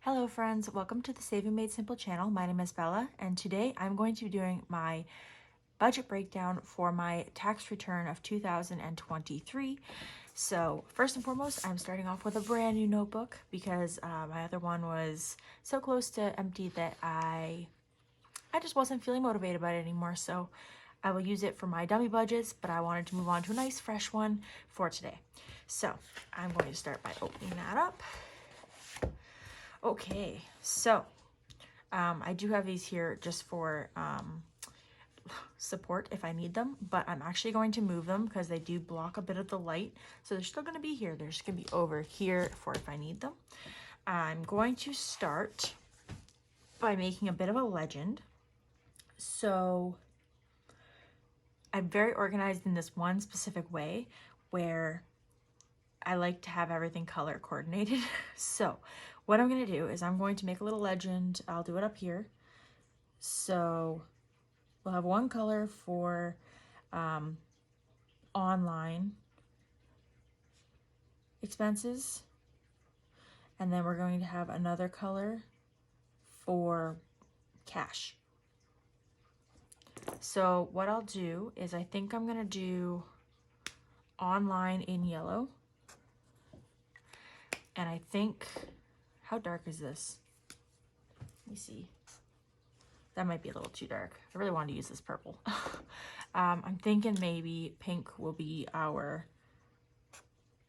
Hello friends, welcome to the Saving Made Simple channel. My name is Bella and today I'm going to be doing my budget breakdown for my tax return of 2023. So first and foremost, I'm starting off with a brand new notebook because my other one was so close to empty that I just wasn't feeling motivated about it anymore. So I will use it for my dummy budgets, but I wanted to move on to a nice fresh one for today. So I'm going to start by opening that up. Okay, so I do have these here just for support if I need them, but I'm actually going to move them because they do block a bit of the light. So they're still going to be here. They're just going to be over here for if I need them. I'm going to start by making a bit of a legend. So I'm very organized in this one specific way where I like to have everything color coordinated. So what I'm going to do is I'm going to make a little legend. I'll do it up here. So we'll have one color for online expenses, and then we're going to have another color for cash. So what I'll do is I think I'm going to do online in yellow. And I think, how dark is this? Let me see. That might be a little too dark. I really wanted to use this purple. I'm thinking maybe pink will be our,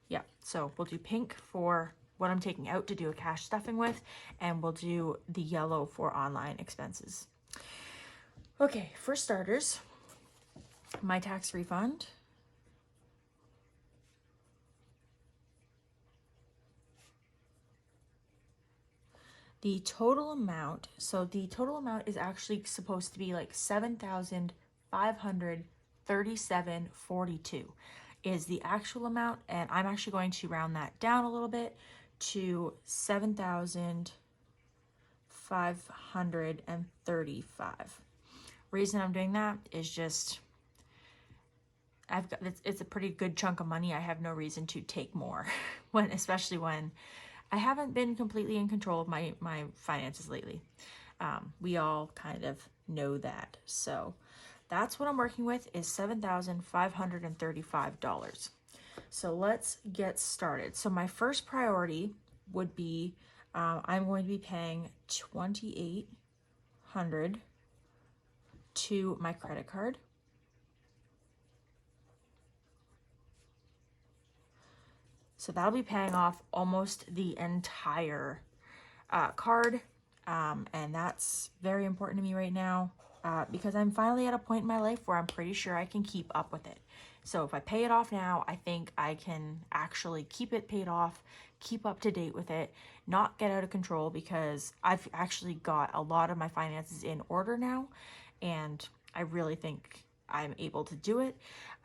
yeah, so we'll do pink for what I'm taking out to do a cash stuffing with, and we'll do the yellow for online expenses. Okay, for starters, my tax refund. The total amount, so the total amount is actually supposed to be like $7,537.42 is the actual amount, and I'm actually going to round that down a little bit to $7,535. Reason I'm doing that is just I've got it's a pretty good chunk of money. I have no reason to take more especially when I haven't been completely in control of my finances lately. We all kind of know that. So that's what I'm working with is $7,535. So let's get started. So my first priority would be I'm going to be paying $2,800 to my credit card. So that'll be paying off almost the entire card. And that's very important to me right now because I'm finally at a point in my life where I'm pretty sure I can keep up with it. So if I pay it off now, I think I can actually keep it paid off, keep up to date with it, not get out of control, because I've actually got a lot of my finances in order now, and I really think I'm able to do it.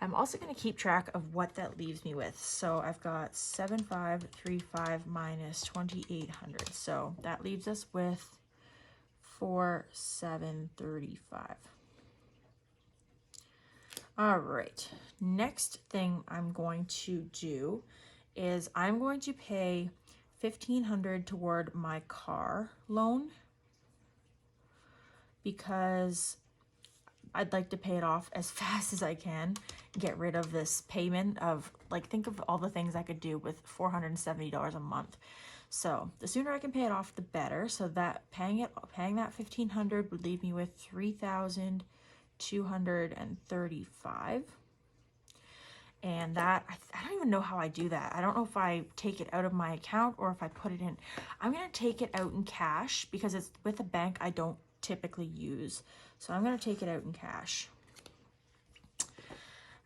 I'm also going to keep track of what that leaves me with. So I've got 7,535 minus 2,800. So that leaves us with 4,735. All right. Next thing I'm going to do is I'm going to pay $1,500 toward my car loan because I'd like to pay it off as fast as I can, get rid of this payment of, like, think of all the things I could do with $470 a month. So the sooner I can pay it off, the better. So that paying that $1,500 would leave me with $3,235. And that, I don't even know how I do that. I don't know if I take it out of my account or if I put it in. I'm going to take it out in cash because it's with a bank I don't typically use. So I'm going to take it out in cash.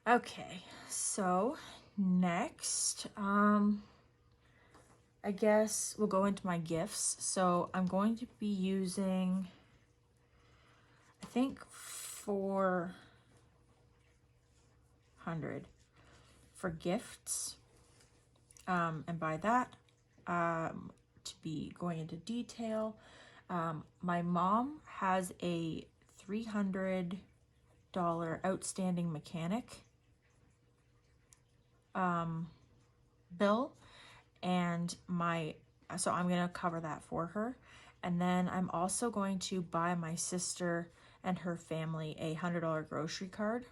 Okay, so next, I guess we'll go into my gifts. So I'm going to be using, I think, $400 for gifts. And by that, to be going into detail, my mom has a $300 outstanding mechanic bill, and my So I'm going to cover that for her. And then I'm also going to buy my sister and her family a $100 grocery card.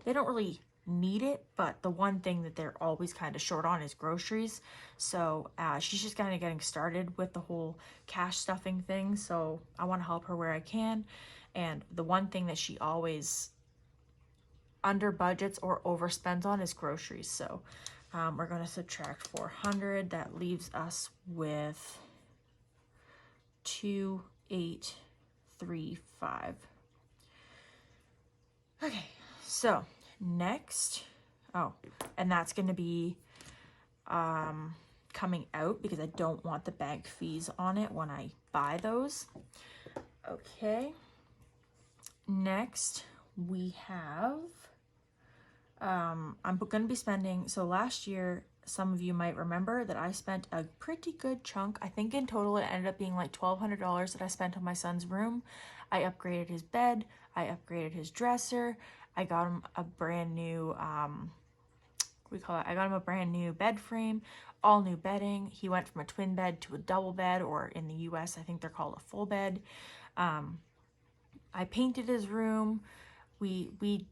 They don't really need it, but the one thing that they're always kind of short on is groceries. So she's just kind of getting started with the whole cash stuffing thing. So I want to help her where I can. And the one thing that she always under budgets or overspends on is groceries. So we're going to subtract 400. That leaves us with 2835. Okay, so next, oh, and that's going to be coming out because I don't want the bank fees on it when I buy those. Okay, next we have, I'm going to be spending, so last year, some of you might remember that I spent a pretty good chunk. I think in total it ended up being like $1,200 that I spent on my son's room. I upgraded his bed, I upgraded his dresser, I got him a brand new, I got him a brand new bed frame, all new bedding. He went from a twin bed to a double bed, or in the US, I think they're called a full bed. I painted his room. We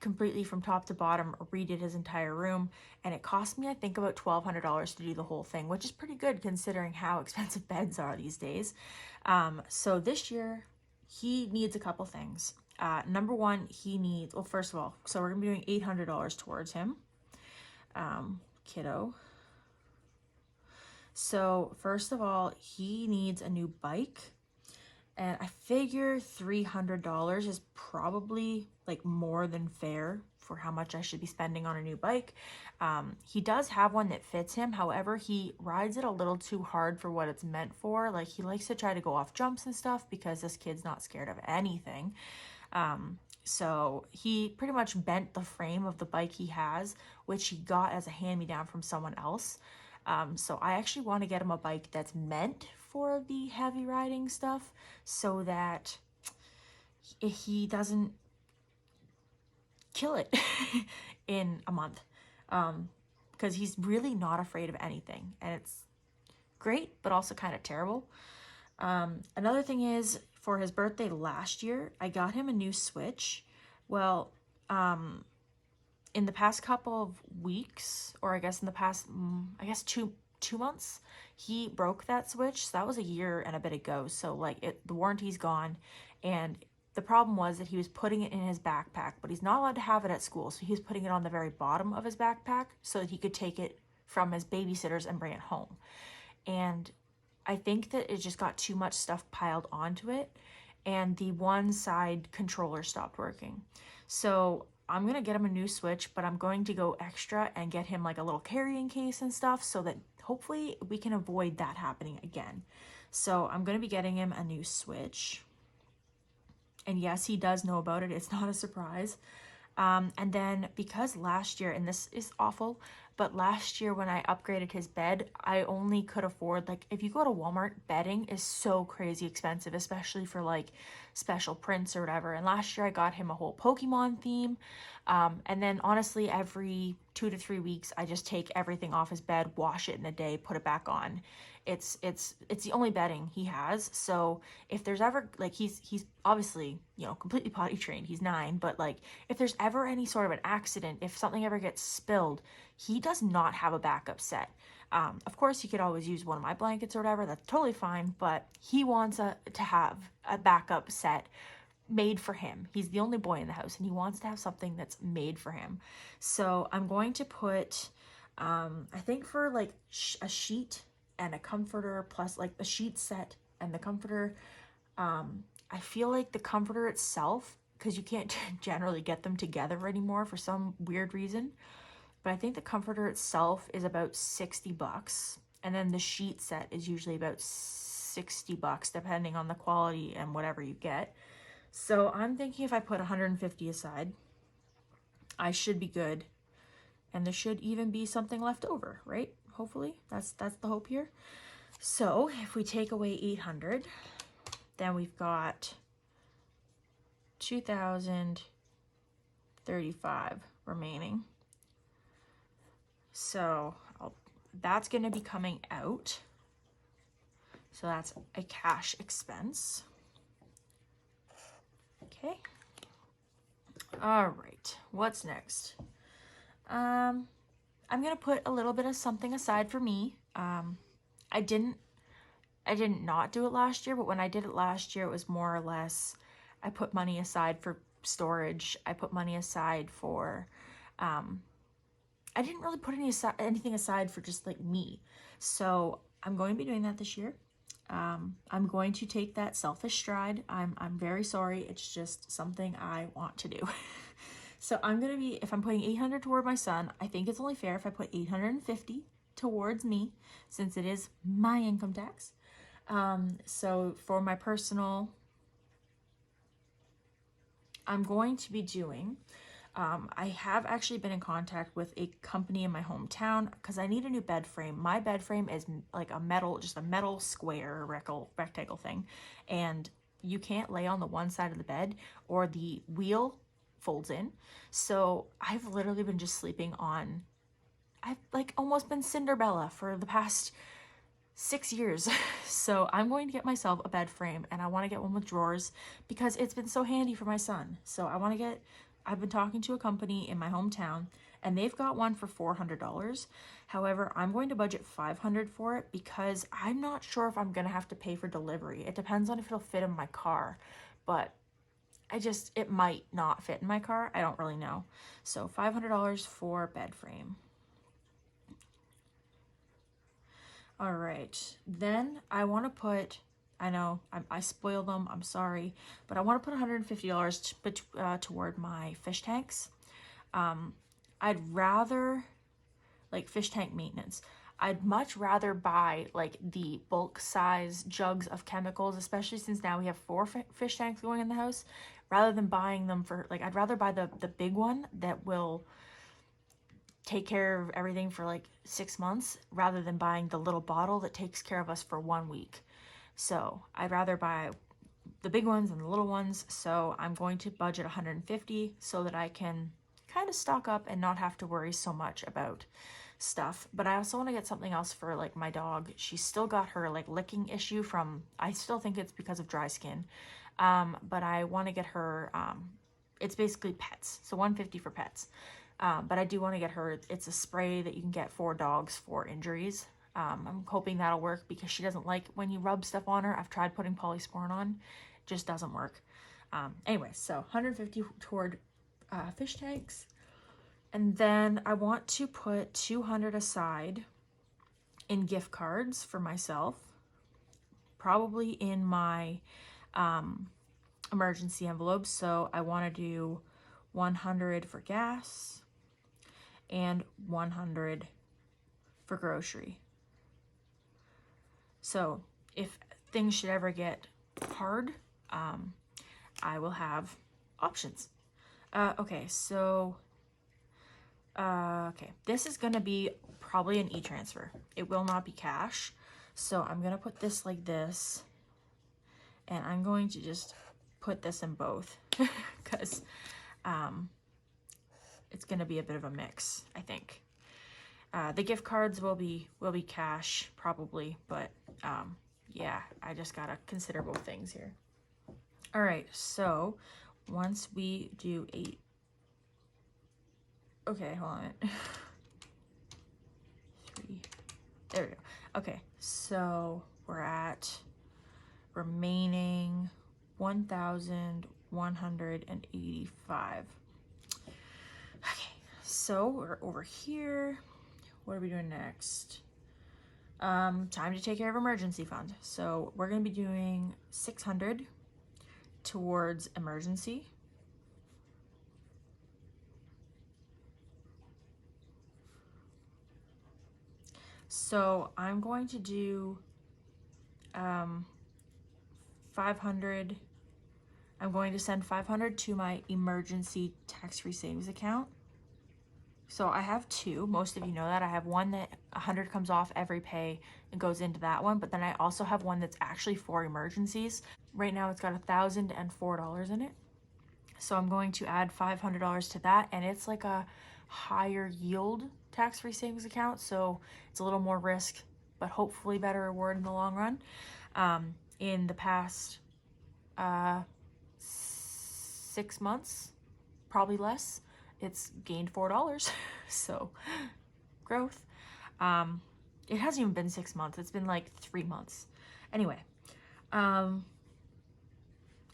completely from top to bottom redid his entire room, and it cost me I think about $1,200 to do the whole thing, which is pretty good considering how expensive beds are these days. So this year he needs a couple things. Number one, he needs, well, first of all, so we're gonna be doing $800 towards him, kiddo. So first of all, he needs a new bike. And I figure $300 is probably like more than fair for how much I should be spending on a new bike. He does have one that fits him. However, he rides it a little too hard for what it's meant for. Like, he likes to try to go off jumps and stuff because this kid's not scared of anything. So he pretty much bent the frame of the bike he has, which he got as a hand-me-down from someone else. So I actually want to get him a bike that's meant for the heavy riding stuff so that he doesn't kill it in a month. Because he's really not afraid of anything, and it's great, but also kind of terrible. Another thing is, for his birthday last year, I got him a new Switch. Well, in the past couple of weeks, or I guess in the past, I guess two months, he broke that Switch. So that was a year and a bit ago. So like the warranty's gone, and the problem was that he was putting it in his backpack, but he's not allowed to have it at school. So he was putting it on the very bottom of his backpack so that he could take it from his babysitters and bring it home. And I think that it just got too much stuff piled onto it, and the one side controller stopped working. So I'm going to get him a new Switch, but I'm going to go extra and get him like a little carrying case and stuff so that hopefully we can avoid that happening again. So I'm going to be getting him a new Switch. And yes, he does know about it. It's not a surprise. And then because last year, and this is awful, but last year when I upgraded his bed, I only could afford, like, if you go to Walmart, bedding is so crazy expensive, especially for like special prints or whatever. And last year I got him a whole Pokemon theme. And then honestly, every 2 to 3 weeks, I just take everything off his bed, wash it in a day, put it back on. It's the only bedding he has. So if there's ever, like, he's obviously, you know, completely potty trained. He's 9, but like, if there's ever any sort of an accident, if something ever gets spilled, he does not have a backup set. Of course, he could always use one of my blankets or whatever. That's totally fine, but he wants to have a backup set made for him. He's the only boy in the house, and he wants to have something that's made for him. So I'm going to put, I think for like a sheet and a comforter, plus like the sheet set and the comforter. I feel like the comforter itself, because you can't generally get them together anymore for some weird reason, but I think the comforter itself is about $60, and then the sheet set is usually about $60 depending on the quality and whatever you get. So I'm thinking if I put 150 aside, I should be good, and there should even be something left over, right? Hopefully, that's the hope here. So if we take away 800, then we've got 2,035 remaining. So I'll that's going to be coming out. So that's a cash expense. Okay. All right. What's next? I'm going to put a little bit of something aside for me. I didn't not do it last year, but when I did it last year, it was more or less, I put money aside for storage. I put money aside for, I didn't really put anything aside for just like me. So I'm going to be doing that this year. I'm going to take that selfish stride. I'm very sorry. It's just something I want to do. So I'm going to be, if I'm putting 800 toward my son, I think it's only fair if I put 850 towards me, since it is my income tax. So for my personal, I'm going to be doing, I have actually been in contact with a company in my hometown because I need a new bed frame. My bed frame is like a metal, just a metal square rectangle thing. And you can't lay on the one side of the bed or the wheel folds in. So I've literally been just sleeping on, I've like almost been Cinderella for the past 6 years. So I'm going to get myself a bed frame, and I want to get one with drawers because it's been so handy for my son. So I've been talking to a company in my hometown, and they've got one for $400. However, I'm going to budget $500 for it because I'm not sure if I'm going to have to pay for delivery. It depends on if it'll fit in my car, but it might not fit in my car. I don't really know. So $500 for bed frame. All right, then I want to put, I know I spoil them, I'm sorry, but I want to put $150 toward my fish tanks. I'd rather, like fish tank maintenance, I'd much rather buy like the bulk size jugs of chemicals, especially since now we have 4 fish tanks going in the house, rather than buying them for, like, I'd rather buy the big one that will take care of everything for like 6 months rather than buying the little bottle that takes care of us for 1 week. So I'd rather buy the big ones and the little ones. So I'm going to budget 150 so that I can kind of stock up and not have to worry so much about stuff. But I also want to get something else for like my dog. She's still got her like licking issue from, I still think it's because of dry skin. But I want to get her, it's basically pets. So 150 for pets. But I do want to get her, it's a spray that you can get for dogs for injuries. I'm hoping that'll work because she doesn't like when you rub stuff on her. I've tried putting polysporin on, it just doesn't work. Anyway, so 150 toward fish tanks. And then I want to put 200 aside in gift cards for myself, probably in my emergency envelopes. So I want to do 100 for gas and 100 for grocery. So if things should ever get hard, I will have options. Okay, so okay, this is gonna be probably an e-transfer. It will not be cash. So I'm gonna put this like this, and I'm going to just put this in both because it's gonna be a bit of a mix, I think. The gift cards will be cash probably, but yeah, I just gotta consider both things here. All right, so once we do 8, okay, hold on. 3, there we go. Okay, so we're at remaining 1,185. Okay, so we're over here. What are we doing next? Time to take care of emergency fund. So we're gonna be doing 600 towards emergency. So I'm going to do 500. I'm going to send 500 to my emergency tax-free savings account. So I have 2, most of you know that. I have one that 100 comes off every pay and goes into that one, but then I also have one that's actually for emergencies. Right now it's got $1,004 in it. So I'm going to add $500 to that, and it's like a higher yield tax-free savings account, so it's a little more risk, but hopefully better reward in the long run. In the past 6 months, probably less, it's gained $4. So growth. It hasn't even been 6 months. It's been like 3 months. Anyway, and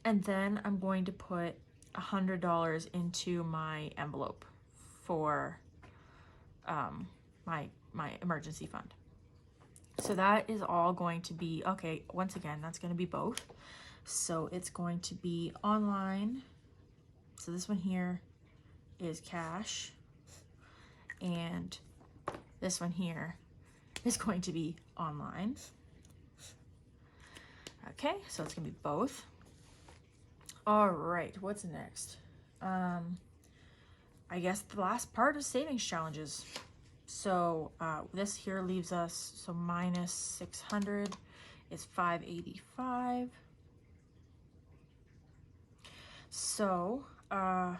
then I'm going to put $100 into my envelope for my emergency fund. So that is all going to be, okay, once again, that's going to be both. So it's going to be online. So this one here is cash, and this one here is going to be online. Okay, so it's gonna be both. All right, what's next? I guess the last part is savings challenges. So this here leaves us, so minus 600 is 585. So I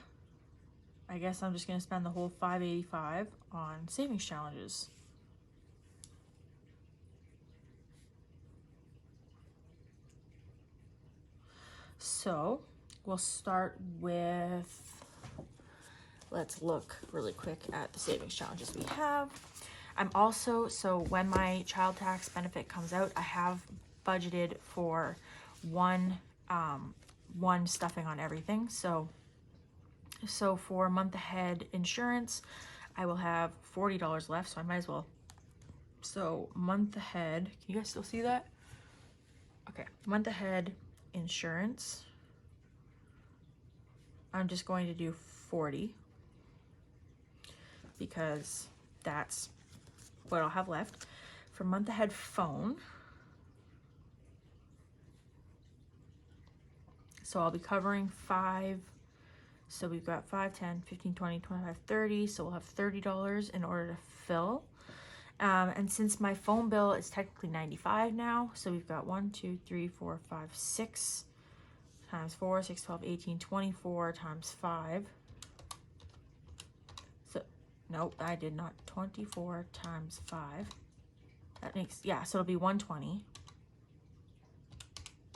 guess I'm just gonna spend the whole 585 on savings challenges. So we'll start with, let's look really quick at the savings challenges we have. I'm also, so when my child tax benefit comes out, I have budgeted for one stuffing on everything. So for month ahead insurance, I will have $40 left, so I might as well. So month ahead, can you guys still see that? Okay, month ahead insurance, I'm just going to do 40 because that's what I'll have left. For month ahead phone, so I'll be covering 5, so we've got 5, 10, 15, 20, 25, 30, so we'll have $30 in order to fill. And since my phone bill is technically 95 now, so we've got 1, 2, 3, 4, 5, 6 times 4, 6, 12, 18, 24 times 5. So, nope, I did not. 24 times 5. That makes, yeah, so it'll be 120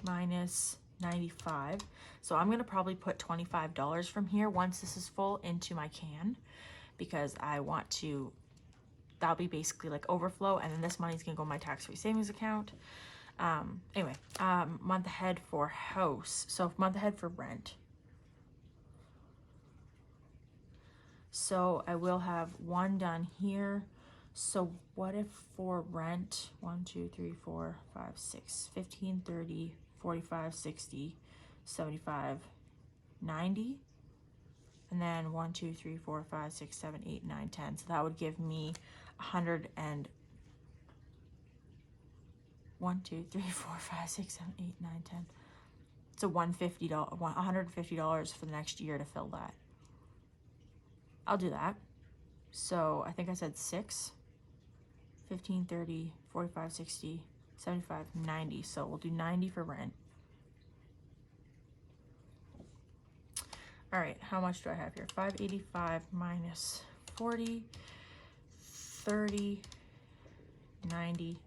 minus 95. So I'm gonna probably put $25 from here once this is full into my can, because I want to, that'll be basically like overflow, and then this money's gonna go in my tax-free savings account. Anyway, month ahead for house. So month ahead for rent. So I will have one done here. So what if for rent, 1, 2, 3, 4, 5, 6, 15, 30, 45, 60, 75, 90, and then 1, 2, 3, 4, 5, 6, 7, 8, 9, 10. So that would give me 100 and 1, 2, 3, 4, 5, 6, 7, 8, 9, 10. So $150 for the next year to fill that. I'll do that. So I think I said 6, 15, 30, 45, 60, 75, 90. So we'll do 90 for rent. All right, how much do I have here? 585 minus 40, 30, 90.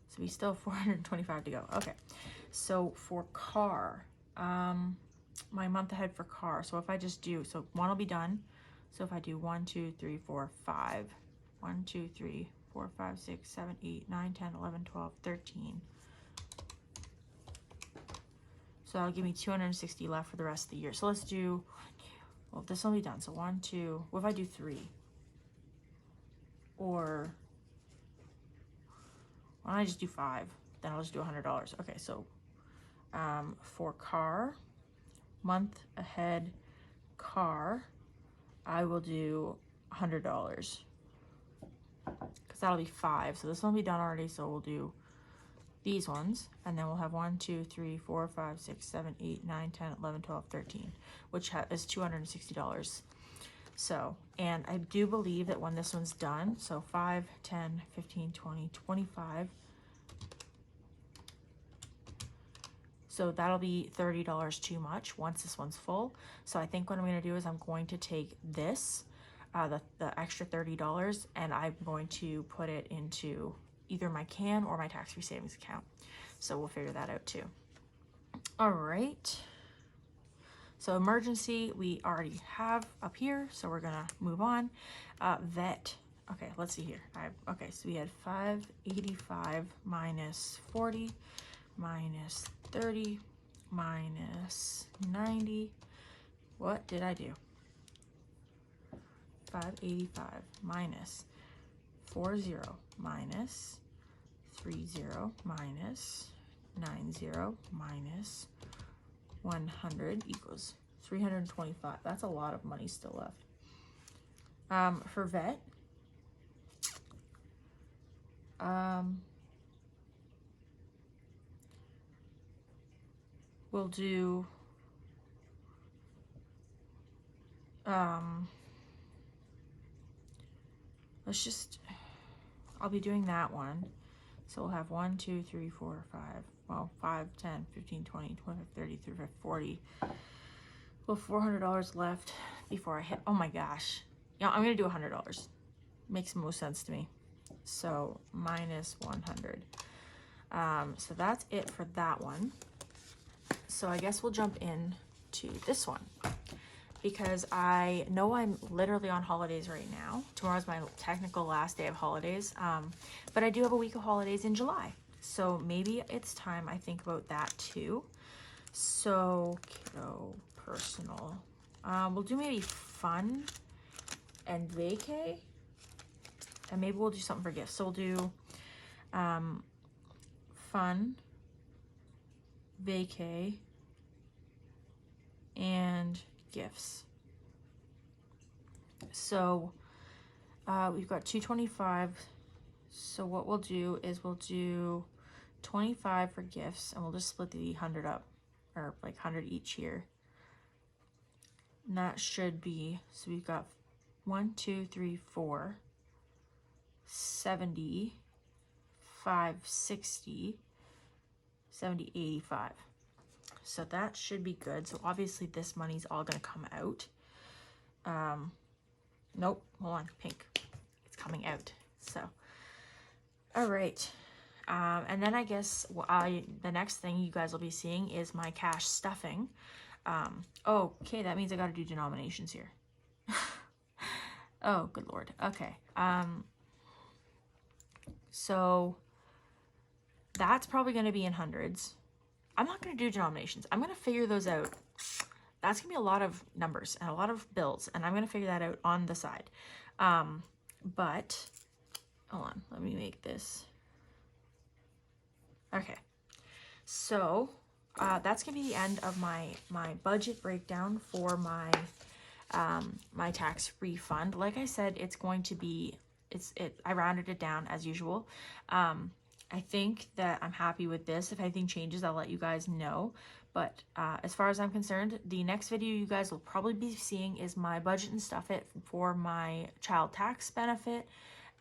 So we still have 425 to go. Okay, so for car, my month ahead for car. So if I just do, so one will be done. So if I do 1, 2, 3, 4, 5, 1, 2, 3, 4, 5, 6, 7, 8, 9, 10, 11, 12, 13. So that'll give me 260 left for the rest of the year. So let's do, well, this will be done. So 1, 2, what if I do 3? Or why don't I just do 5? Then I'll just do $100. Okay, so for car, month ahead car, I will do $100 because that'll be 5. So this one will be done already. So we'll do these ones, and then we'll have 1, 2, 3, 4, 5, 6, 7, 8, 9, 10, 11, 12, 13, which is $260. So, and I do believe that when this one's done, so 5, 10, 15, 20, 25, so that'll be $30 too much once this one's full. So I think what I'm going to do is I'm going to take this the extra $30, and I'm going to put it into either my CAN or my tax-free savings account. So we'll figure that out too. All right. So emergency, we already have up here, so we're gonna move on. Vet, okay, let's see here. Okay, so we had 585 minus 40 minus 30 minus 90. What did I do? 585 minus 40 minus 30 minus 90 minus 100 equals 325. That's a lot of money still left. For vet, we'll do I'll be doing that one. So we'll have 1, 2, 3, 4, 5, well, 5, 10, 15, 20, 25, 30, 35, 40. Well, $400 left before I hit, oh my gosh. Yeah, I'm gonna do $100. Makes most sense to me. So minus 100. So that's it for that one. So I guess we'll jump in to this one, because I know I'm literally on holidays right now. Tomorrow's my technical last day of holidays, but I do have a week of holidays in July. So maybe it's time I think about that too. So kiddo, personal. We'll do maybe fun and vacay, and maybe we'll do something for gifts. So we'll do fun, vacay, and gifts. So we've got 225. So what we'll do is we'll do 25 for gifts, and we'll just split the 100 up, or like 100 each here. And that should be, so we've got 1, 2, 3, 4, 70, 5, 60, 70, 85. So that should be good. So obviously this money's all gonna come out. Nope, hold on, pink. It's coming out. So, all right. And then I guess the next thing you guys will be seeing is my cash stuffing. Okay, that means I gotta do denominations here. Oh, good Lord. Okay. So that's probably gonna be in hundreds. I'm not going to do denominations. I'm going to figure those out. That's going to be a lot of numbers and a lot of bills, and I'm going to figure that out on the side. But hold on, let me make this. Okay. So that's going to be the end of my budget breakdown for my my tax refund. Like I said, it's going to be, I rounded it down as usual. I think that I'm happy with this. If anything changes, I'll let you guys know. But as far as I'm concerned, the next video you guys will probably be seeing is my budget and stuff it for my child tax benefit.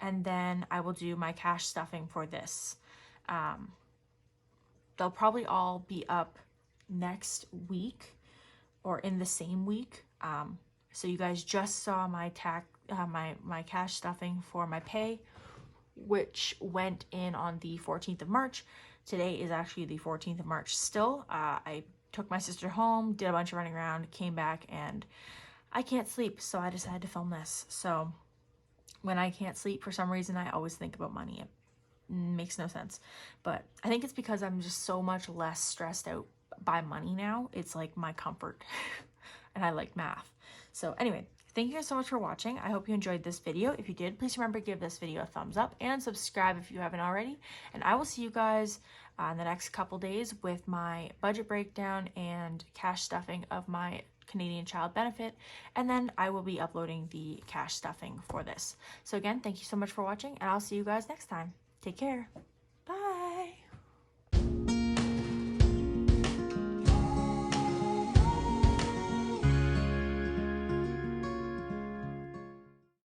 And then I will do my cash stuffing for this. They'll probably all be up next week or in the same week. So you guys just saw my my cash stuffing for my pay, which went in on the 14th of March. Today is actually the 14th of March still. I took my sister home, did a bunch of running around, came back, and I can't sleep, so I decided to film this. So when I can't sleep, for some reason, I always think about money. It makes no sense. But I think it's because I'm just so much less stressed out by money now. It's like my comfort, and I like math. So anyway, thank you guys so much for watching. I hope you enjoyed this video. If you did, please remember to give this video a thumbs up and subscribe if you haven't already. And I will see you guys in the next couple days with my budget breakdown and cash stuffing of my Canadian child benefit. And then I will be uploading the cash stuffing for this. So again, thank you so much for watching, and I'll see you guys next time. Take care.